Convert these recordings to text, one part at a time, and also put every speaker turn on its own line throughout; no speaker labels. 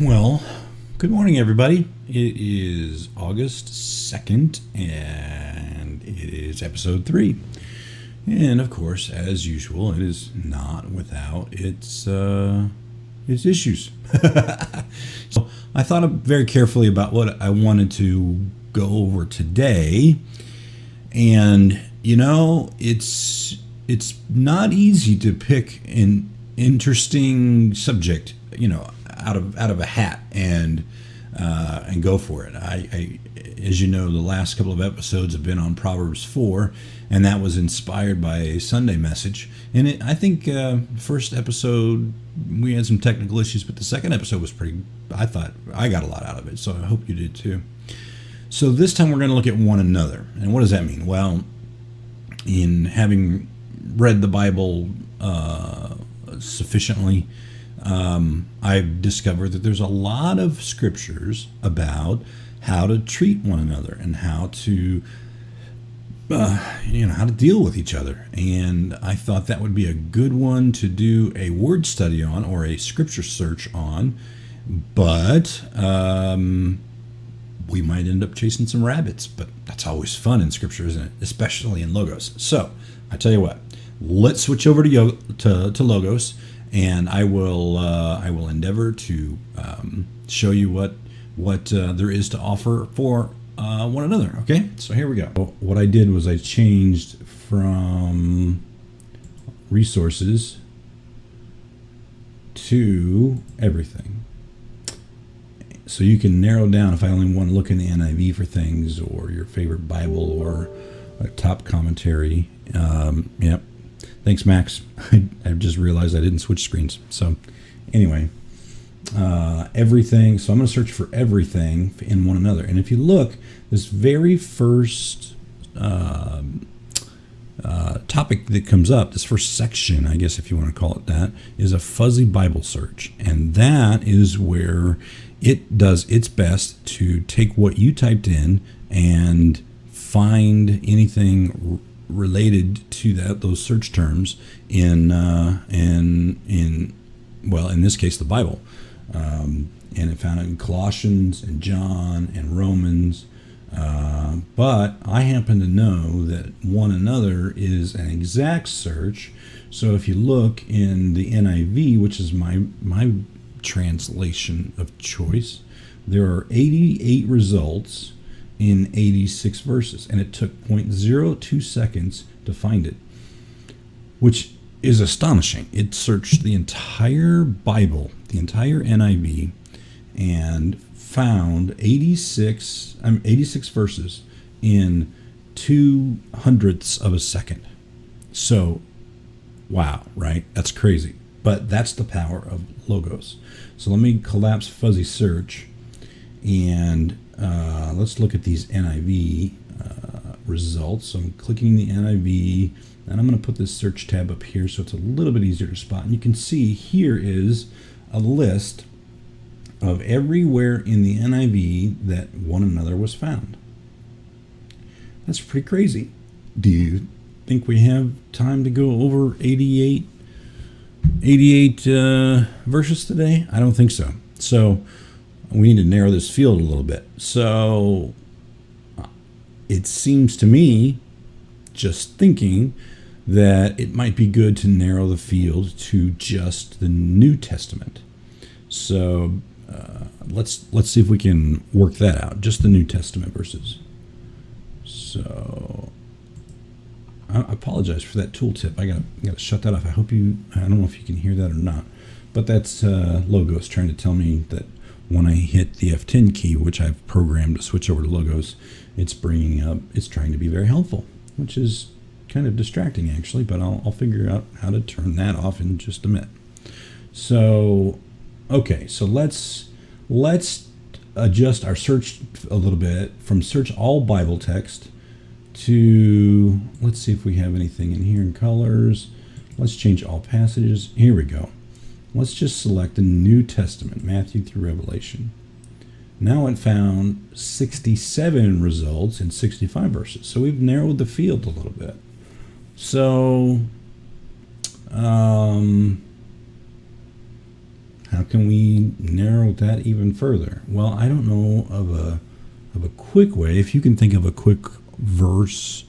Well, good morning, everybody. It is August 2nd, and it is episode 3. And of course, as usual, it is not without its issues. So I thought very carefully about what I wanted to go over today, and it's not easy to pick an interesting subject, out of a hat and go for it. I as you know, the last couple of episodes have been on Proverbs 4, and that was inspired by a Sunday message. And I think first episode we had some technical issues, but the second episode was I thought I got a lot out of it, so I hope you did too. So this time we're going to look at one another. And what does that mean? Well, in having read the Bible sufficiently, I've discovered that there's a lot of scriptures about how to treat one another and how to how to deal with each other. And I thought that would be a good one to do a word study on, or a scripture search on. But we might end up chasing some rabbits, but that's always fun in scripture, isn't it? Especially in Logos. So I tell you what, let's switch over to Logos, and I will endeavor to show you what there is to offer for one another. Okay, so here we go. What I did was I changed from resources to everything. So you can narrow down if I only want to look in the NIV for things, or your favorite Bible, or a top commentary. Yep. Thanks, Max. I just realized I didn't switch screens. So anyway, everything. So I'm going to search for everything in one another. And if you look, this very first topic that comes up, this first section, I guess if you want to call it that, is a fuzzy Bible search. And that is where it does its best to take what you typed in and find anything related to those search terms in this case the Bible, and it found it in Colossians and John and Romans, but I happen to know that one another is an exact search. So if you look in the NIV, which is my translation of choice, there are 88 results in 86 verses, and it took 0.02 seconds to find it, which is astonishing. It searched the entire Bible, the entire NIV, and found 86 verses in 0.02 of a second. So, wow, right? That's crazy. But that's the power of Logos. So let me collapse fuzzy search, and let's look at these NIV results. So I'm clicking the NIV, and I'm going to put this search tab up here so it's a little bit easier to spot. And you can see here is a list of everywhere in the NIV that one another was found. That's pretty crazy. Do you think we have time to go over 88 verses today? I don't think so. So we need to narrow this field a little bit. So it seems to me, just thinking, that it might be good to narrow the field to just the New Testament. So let's see if we can work that out. Just the New Testament verses. So I apologize for that tooltip. I gotta shut that off. I don't know if you can hear that or not, but that's Logos trying to tell me that when I hit the F10 key, which I've programmed to switch over to Logos, it's trying to be very helpful, which is kind of distracting actually, but I'll figure out how to turn that off in just a minute. So, okay, so let's adjust our search a little bit from search all Bible text to, let's see if we have anything in here in colors. Let's change all passages. Here we go. Let's just select the New Testament, Matthew through Revelation. Now it found 67 results in 65 verses. So we've narrowed the field a little bit. So, how can we narrow that even further? Well, I don't know of a quick way. If you can think of a quick verse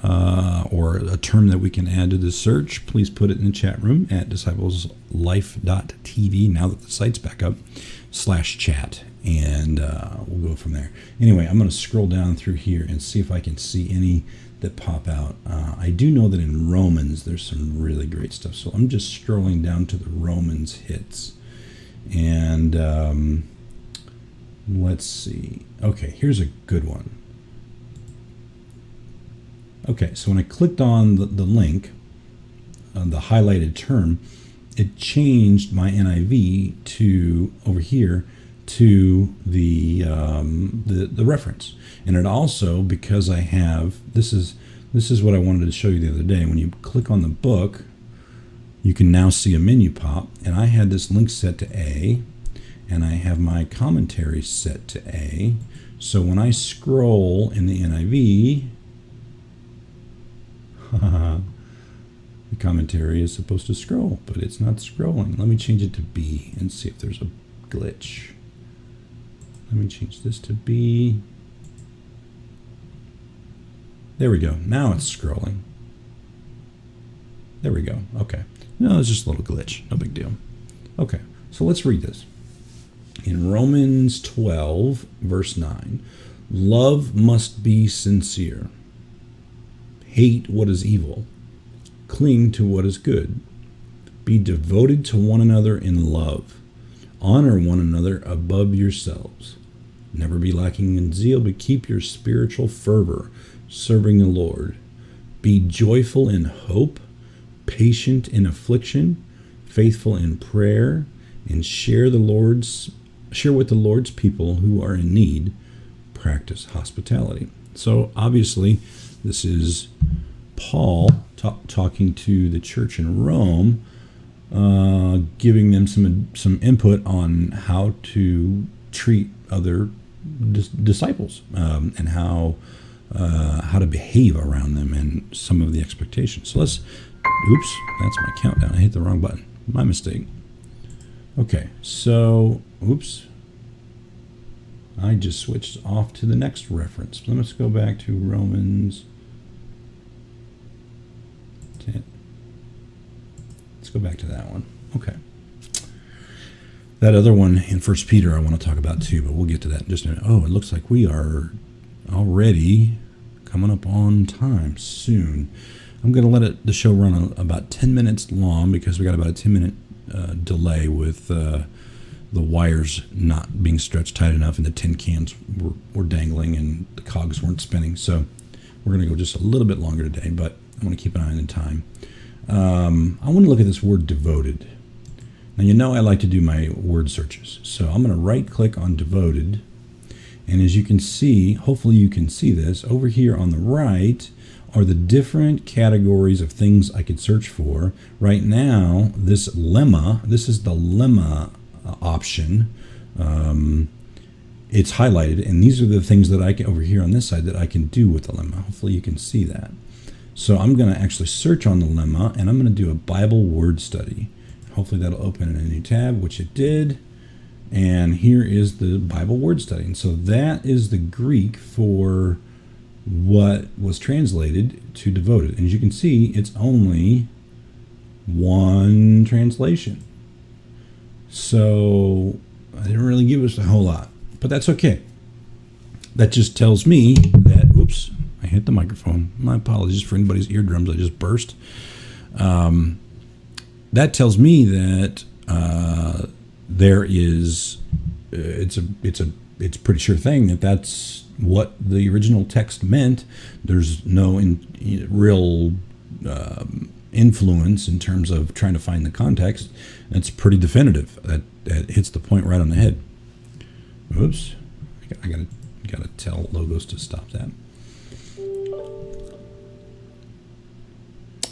or a term that we can add to this search, please put it in the chat room at discipleslife.tv, now that the site's back up, /chat, and we'll go from there. Anyway, I'm going to scroll down through here and see if I can see any that pop out. I do know that in Romans there's some really great stuff, so I'm just scrolling down to the Romans hits. And let's see. Okay, here's a good one. Okay, so when I clicked on the link, the highlighted term, it changed my NIV to over here to the reference, and it also, because I have this is what I wanted to show you the other day. When you click on the book, you can now see a menu pop, and I had this link set to A, and I have my commentary set to A. So when I scroll in the NIV, the commentary is supposed to scroll, but it's not scrolling. Let me change it to B and see if there's a glitch. Let me change this to B. There we go. Now it's scrolling. There we go. Okay. No, it's just a little glitch. No big deal. Okay, so let's read this. In Romans 12, verse 9, love must be sincere. Hate what is evil. Cling to what is good. Be devoted to one another in love. Honor one another above yourselves. Never be lacking in zeal, but keep your spiritual fervor, serving the Lord. Be joyful in hope, patient in affliction, faithful in prayer, and share with the Lord's people who are in need. Practice hospitality. So obviously, this is Paul talking to the church in Rome, giving them some input on how to treat other disciples and how to behave around them and some of the expectations. So oops, that's my countdown. I hit the wrong button. My mistake. Okay, so, oops. I just switched off to the next reference. Let's go back to Romans 10. Let's go back to that one. Okay. That other one in 1 Peter I want to talk about too, but we'll get to that in just a minute. Oh, it looks like we are already coming up on time soon. I'm going to let the show run about 10 minutes long because we got about a 10-minute delay with the wires not being stretched tight enough and the tin cans were dangling and the cogs weren't spinning. So we're going to go just a little bit longer today, but I want to keep an eye on the time. I want to look at this word devoted. Now, you know I like to do my word searches. So I'm going to right click on devoted. And as you can see, hopefully you can see this, over here on the right are the different categories of things I could search for. Right now, this is the lemma option. It's highlighted, and these are the things that I can, over here on this side, that I can do with the lemma. Hopefully you can see that. So I'm going to actually search on the lemma, and I'm going to do a Bible word study. Hopefully that'll open in a new tab, which it did. And here is the Bible word study. And so that is the Greek for what was translated to devoted. And as you can see, it's only one translation. So I didn't really give us a whole lot, but that's okay. That just tells me that, oops, I hit the microphone. My apologies for anybody's eardrums I just burst. That tells me that there is, it's pretty sure thing that that's what the original text meant. There's no real influence in terms of trying to find the context. It's pretty definitive. That hits the point right on the head. Oops, I gotta tell Logos to stop that.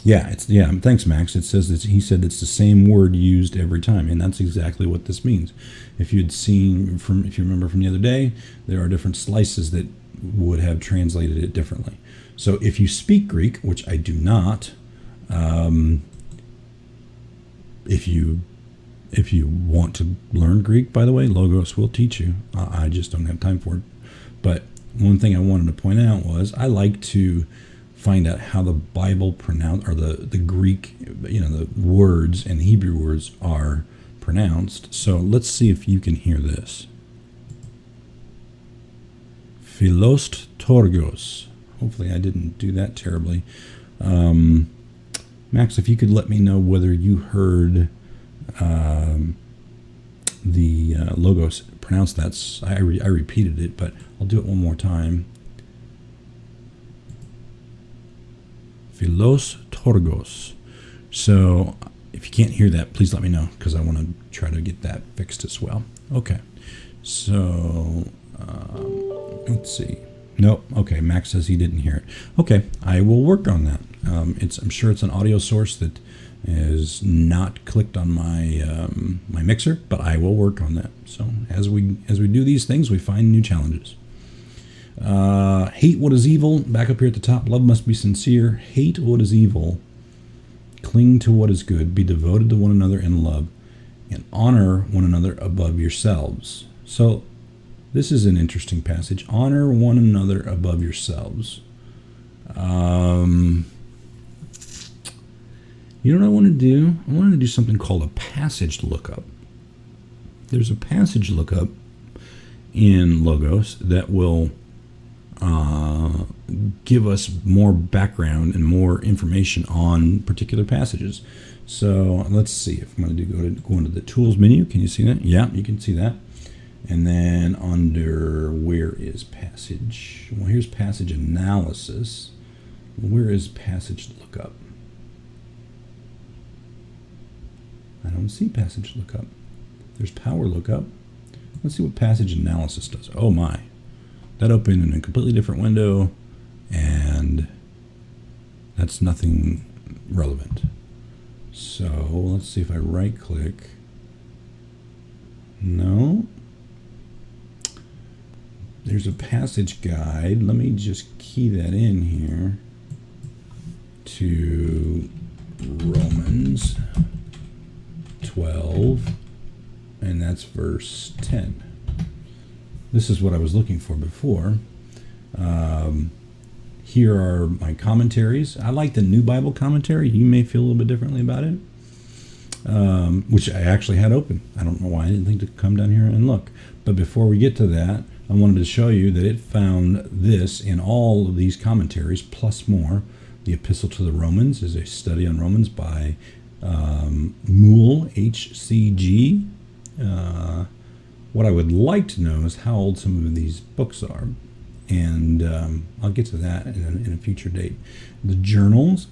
Yeah, thanks, Max. It says that he said it's the same word used every time, and that's exactly what this means. If you remember from the other day, there are different slices that would have translated it differently. So if you speak Greek, which I do not, if you If you want to learn Greek, by the way, Logos will teach you. I just don't have time for it. But one thing I wanted to point out was I like to find out how the Bible pronounce, or the Greek, the words and Hebrew words are pronounced. So let's see if you can hear this. Philos Torgos. Hopefully I didn't do that terribly. Max, if you could let me know whether you heard the Logos pronounced that. I repeated it, but I'll do it one more time. Philos Torgos. So if you can't hear that, please let me know, because I want to try to get that fixed as well. Okay. So let's see. Nope. Okay. Max says he didn't hear it. Okay. I will work on that. I'm sure it's an audio source that is not clicked on my my mixer, but I will work on that. So as we do these things, we find new challenges. Hate what is evil. Back up here at the top. Love must be sincere. Hate what is evil. Cling to what is good. Be devoted to one another in love, and honor one another above yourselves. So this is an interesting passage. Honor one another above yourselves. You know what I want to do? I want to do something called a passage lookup. There's a passage lookup in Logos that will give us more background and more information on particular passages. So let's see if I'm going to go into the tools menu. Can you see that? Yeah, you can see that. And then under where is passage? Well, here's passage analysis. Where is passage lookup? I don't see passage lookup. There's power lookup. Let's see what passage analysis does. Oh my. That opened in a completely different window, and that's nothing relevant. So let's see if I right click. No. There's a passage guide. Let me just key that in here to Romans 12, and that's verse 10. This is what I was looking for before. Here are my commentaries. I like the New Bible Commentary. You may feel a little bit differently about it, which I actually had open. I don't know why I didn't think to come down here and look. But before we get to that, I wanted to show you that it found this in all of these commentaries, plus more. The Epistle to the Romans is a study on Romans by Moule, HCG. What I would like to know is how old some of these books are, and I'll get to that in a future date. The journals,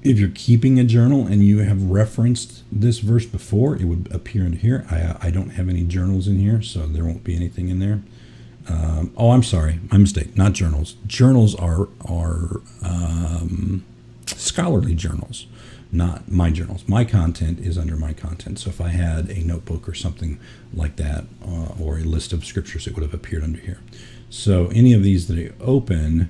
if you're keeping a journal and you have referenced this verse before, it would appear in here. I don't have any journals in here, so there won't be anything in there. Oh, I'm sorry, my mistake. Not journals. Journals are scholarly journals, not my journals. My content is under my content. So if I had a notebook or something like that, or a list of scriptures, it would have appeared under here. So any of these that I open,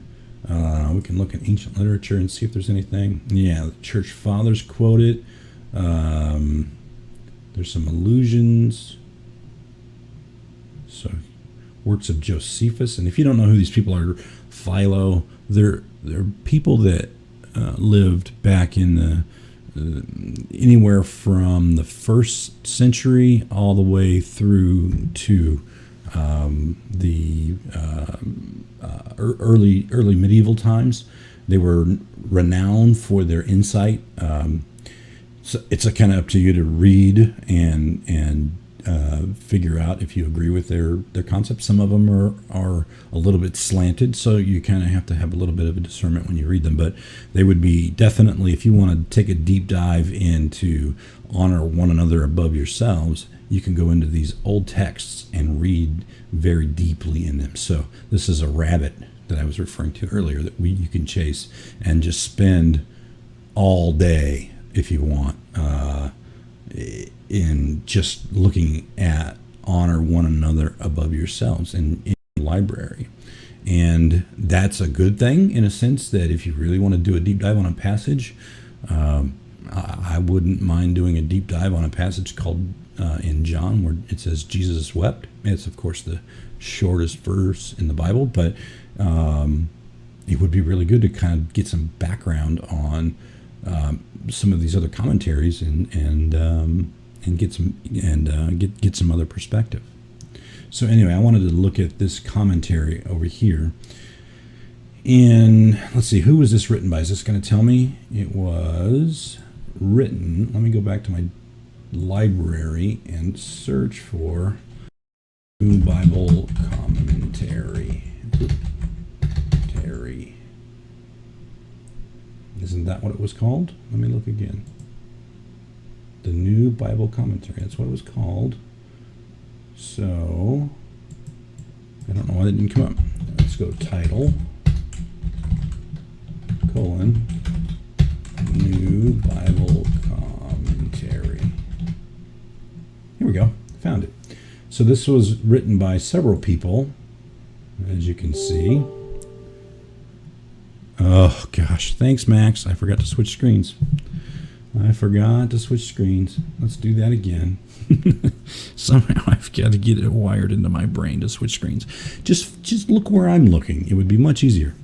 we can look at ancient literature and see if there's anything. Yeah, the church fathers quote it. There's some allusions. So works of Josephus. And if you don't know who these people are, Philo, they're people that lived back in the anywhere from the 1st century all the way through to the early medieval times. They were renowned for their insight. So it's kind of up to you to read and figure out if you agree with their concepts. Some of them are a little bit slanted, so you kind of have to have a little bit of a discernment when you read them. But they would be definitely, if you want to take a deep dive into honor one another above yourselves, you can go into these old texts and read very deeply in them. So this is a rabbit that I was referring to earlier that you can chase and just spend all day if you want in just looking at honor one another above yourselves in the library. And that's a good thing in a sense that if you really want to do a deep dive on a passage, I wouldn't mind doing a deep dive on a passage called in John where it says Jesus wept. It's, of course, the shortest verse in the Bible, but it would be really good to kind of get some background on some of these other commentaries and get some other perspective. So anyway, I wanted to look at this commentary over here. And let's see, who was this written by? Is this going to tell me? It was written. Let me go back to my library and search for New Bible Commentary. Isn't that what it was called? Let me look again. The New Bible Commentary. That's what it was called. So, I don't know why that didn't come up. Let's go title, New Bible Commentary. Here we go. Found it. So this was written by several people, as you can see. Oh, gosh. Thanks, Max. I forgot to switch screens. Let's do that again. Somehow I've got to get it wired into my brain to switch screens. Just look where I'm looking. It would be much easier.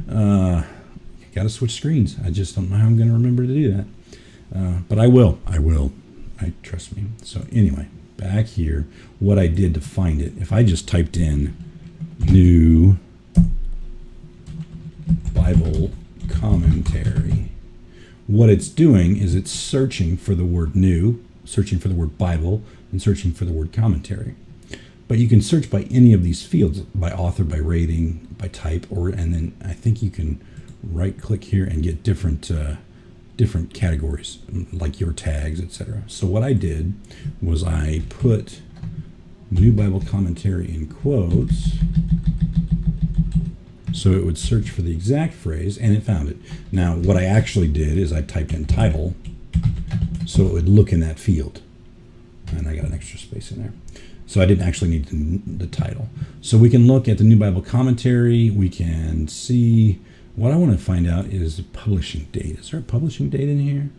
Got to switch screens. I just don't know how I'm going to remember to do that. But I will. Trust me. So anyway, back here, what I did to find it. If I just typed in New Bible Commentary, what it's doing is it's searching for the word new, searching for the word Bible, and searching for the word commentary. But you can search by any of these fields, by author, by rating, by type, and then I think you can right-click here and get different categories, like your tags, etc. So what I did was I put New Bible Commentary in quotes, so it would search for the exact phrase, and it found it. Now, what I actually did is I typed in title, so it would look in that field. And I got an extra space in there. So I didn't actually need the title. So we can look at the New Bible Commentary. We can see, what I want to find out is the publishing date. Is there a publishing date in here?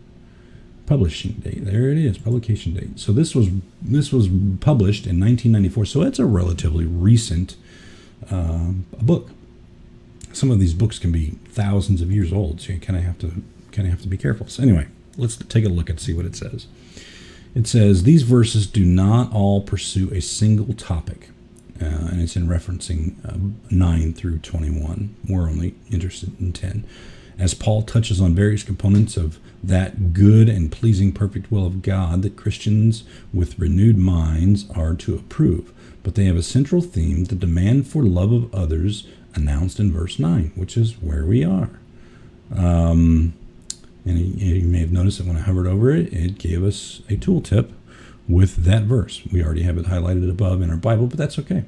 Publishing date. There it is, publication date. So this was published in 1994. So it's a relatively recent book. Some of these books can be thousands of years old, so you kind of have to be careful. So anyway, let's take a look and see what it says. It says, these verses do not all pursue a single topic, and it's in referencing 9 through 21. We're only interested in 10. As Paul touches on various components of that good and pleasing perfect will of God that Christians with renewed minds are to approve. But they have a central theme, the demand for love of others, announced in verse 9, which is where we are. And you may have noticed that when I hovered over it, it gave us a tooltip with that verse. We already have it highlighted above in our Bible, but that's okay.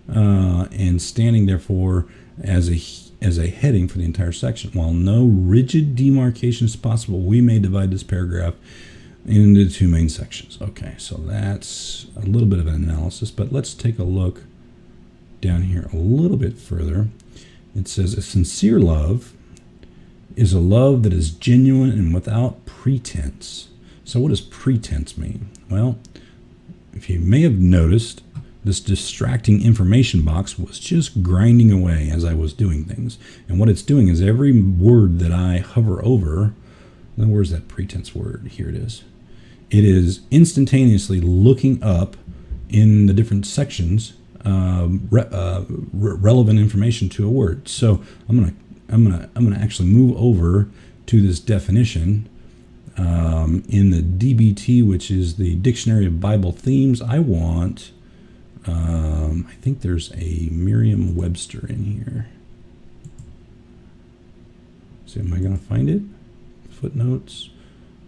And standing, therefore, as a heading for the entire section. While no rigid demarcation is possible, we may divide this paragraph into two main sections. Okay, so that's a little bit of an analysis, but let's take a look down here a little bit further. It says, a sincere love is a love that is genuine and without pretense. So what does pretense mean? Well, if you may have noticed, this distracting information box was just grinding away as I was doing things. And what it's doing is every word that I hover over, then where's that pretense word? Here it is. It is instantaneously looking up in the different sections relevant information to a word. So I'm gonna actually move over to this definition in the DBT, which is the Dictionary of Bible Themes. I want, I think there's a Merriam-Webster in here. So am I gonna find it? Footnotes?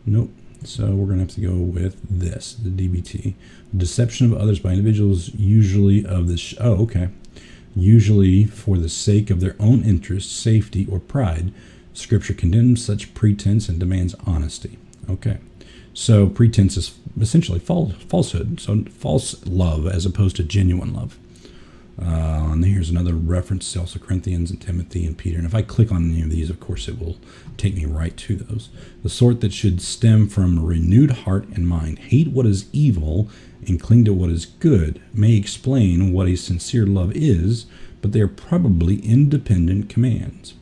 Nope. So we're going to have to go with this, the DBT. Deception of others by individuals, usually of the... Usually for the sake of their own interest, safety, or pride. Scripture condemns such pretense and demands honesty. Okay. So pretense is essentially falsehood. So false love as opposed to genuine love. And here's another reference to also Corinthians and Timothy and Peter. And if I click on any of these, of course, it will take me right to those. The sort that should stem from a renewed heart and mind. Hate what is evil and cling to what is good. May explain what a sincere love is, but they are probably independent commands.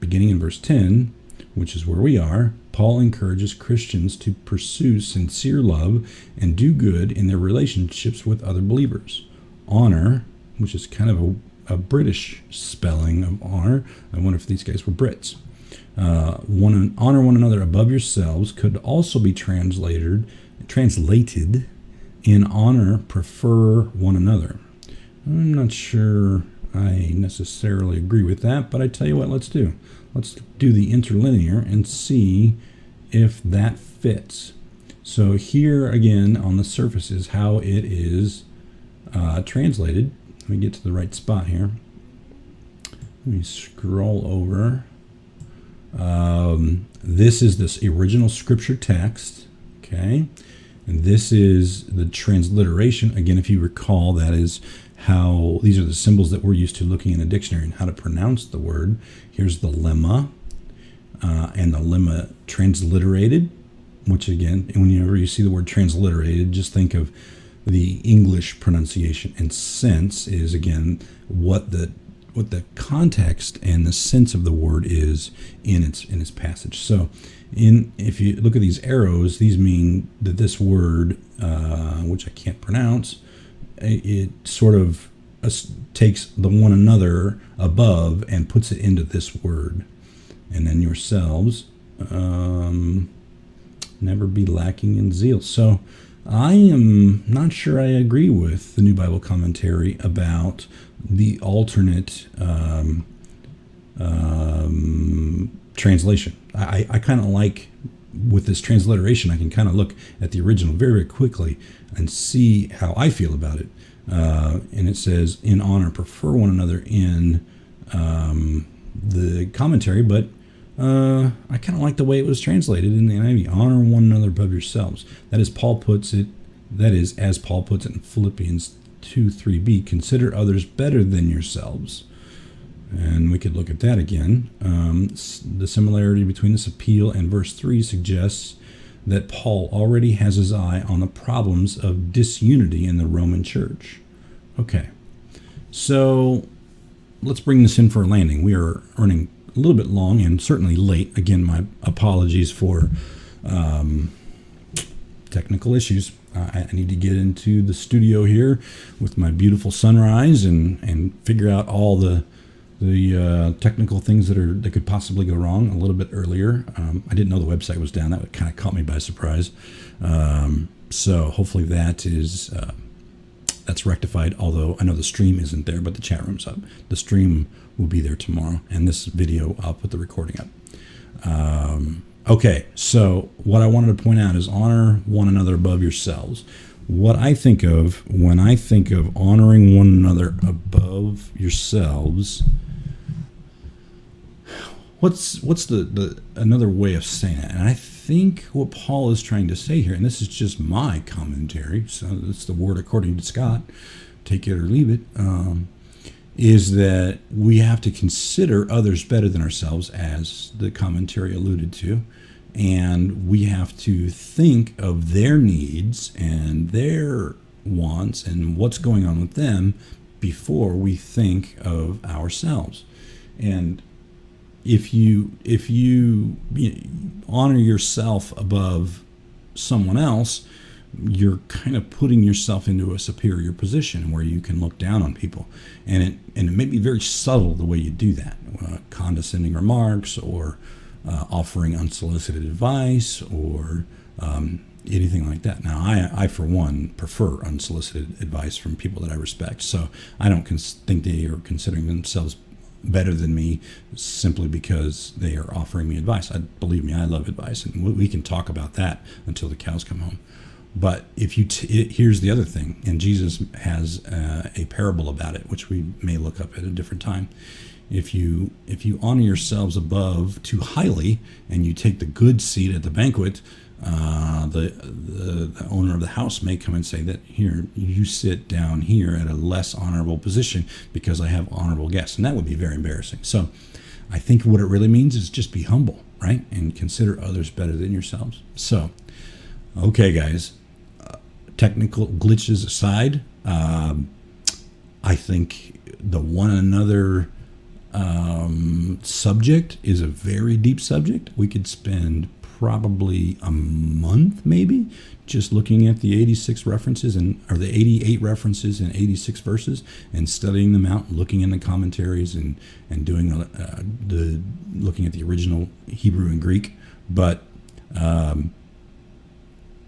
Beginning in verse 10, which is where we are, Paul encourages Christians to pursue sincere love and do good in their relationships with other believers. Honor, which is kind of a British spelling of honor. I wonder if these guys were Brits. Honor one another above yourselves could also be translated in honor, prefer one another. I'm not sure I necessarily agree with that, but I tell you what, let's do the interlinear and see if that fits. So here again on the surface is how it is translated. Let me get to the right spot here. Let me scroll over. This is this original scripture text, okay? And this is the transliteration. Again, if you recall, that is how these are the symbols that we're used to looking in a dictionary and how to pronounce the word. Here's the lemma, and the lemma transliterated, which again, whenever you see the word transliterated, just think of the English pronunciation, and sense is again what the context and the sense of the word is in its passage. So if you look at these arrows, these mean that this word, which I can't pronounce, it sort of takes the one another above and puts it into this word. And then yourselves, never be lacking in zeal. So I am not sure I agree with the New Bible Commentary about the alternate translation. I kind of like, with this transliteration, I can kind of look at the original very, very quickly and see how I feel about it. And it says, in honor, prefer one another in the commentary, but I kind of like the way it was translated in the NIV. Honor one another above yourselves. That is, Paul puts it. That is, as Paul puts it in Philippians 2:3b. Consider others better than yourselves. And we could look at that again. The similarity between this appeal and verse 3 suggests that Paul already has his eye on the problems of disunity in the Roman church. Okay, so let's bring this in for a landing. We are running a little bit long and certainly late. Again, my apologies for technical issues. I need to get into the studio here with my beautiful sunrise and figure out all the technical things that could possibly go wrong a little bit earlier. I didn't know the website was down. That kind of caught me by surprise. So hopefully that's rectified, although I know the stream isn't there, but the chat room's up. The stream will be there tomorrow, and this video, I'll put the recording up. Okay, so what I wanted to point out is honor one another above yourselves. What I think of when I think of honoring one another above yourselves, what's the another way of saying it? And I think what Paul is trying to say here, and this is just my commentary, so it's the word according to Scott, take it or leave it, is that we have to consider others better than ourselves, as the commentary alluded to, and we have to think of their needs and their wants and what's going on with them before we think of ourselves. And if you honor yourself above someone else, you're kind of putting yourself into a superior position where you can look down on people, and it may be very subtle the way you do that, condescending remarks or offering unsolicited advice or anything like that. Now, I for one prefer unsolicited advice from people that I respect, so I don't think they are considering themselves better than me simply because they are offering me advice. Believe me, I love advice, and we can talk about that until the cows come home. But if you here's the other thing, and Jesus has a parable about it, which we may look up at a different time. If you honor yourselves above too highly, and you take the good seat at the banquet, the owner of the house may come and say that, here, you sit down here at a less honorable position because I have honorable guests, and that would be very embarrassing. So I think what it really means is just be humble, right, and consider others better than yourselves. So, okay, guys, technical glitches aside, I think the one another subject is a very deep subject. We could spend probably a month maybe just looking at the 86 references or the 88 references and 86 verses and studying them out, looking in the commentaries and doing looking at the original Hebrew and Greek. But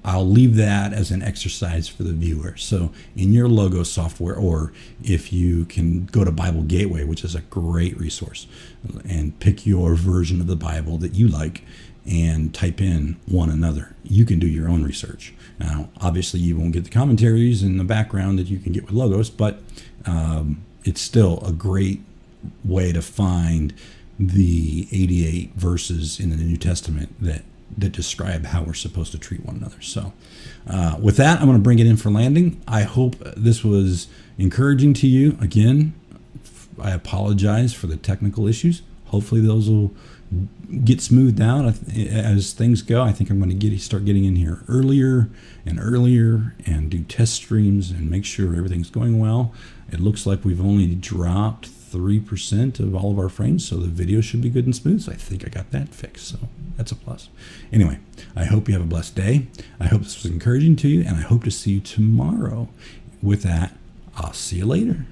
I'll leave that as an exercise for the viewer. So in your logo software, or if you can go to Bible Gateway, which is a great resource, and pick your version of the Bible that you like and type in one another, you can do your own research. Now, obviously, you won't get the commentaries in the background that you can get with logos, but it's still a great way to find the 88 verses in the New Testament that describe how we're supposed to treat one another. So with that, I'm going to bring it in for landing. I hope this was encouraging to you. Again, I apologize for the technical issues. Hopefully those will get smoothed out as things go. I think I'm going to start getting in here earlier and do test streams and make sure everything's going well. It looks like we've only dropped 3% of all of our frames, so the video should be good and smooth. So I think I got that fixed, so that's a plus. Anyway, I hope you have a blessed day. I hope this was encouraging to you, and I hope to see you tomorrow. With that, I'll see you later.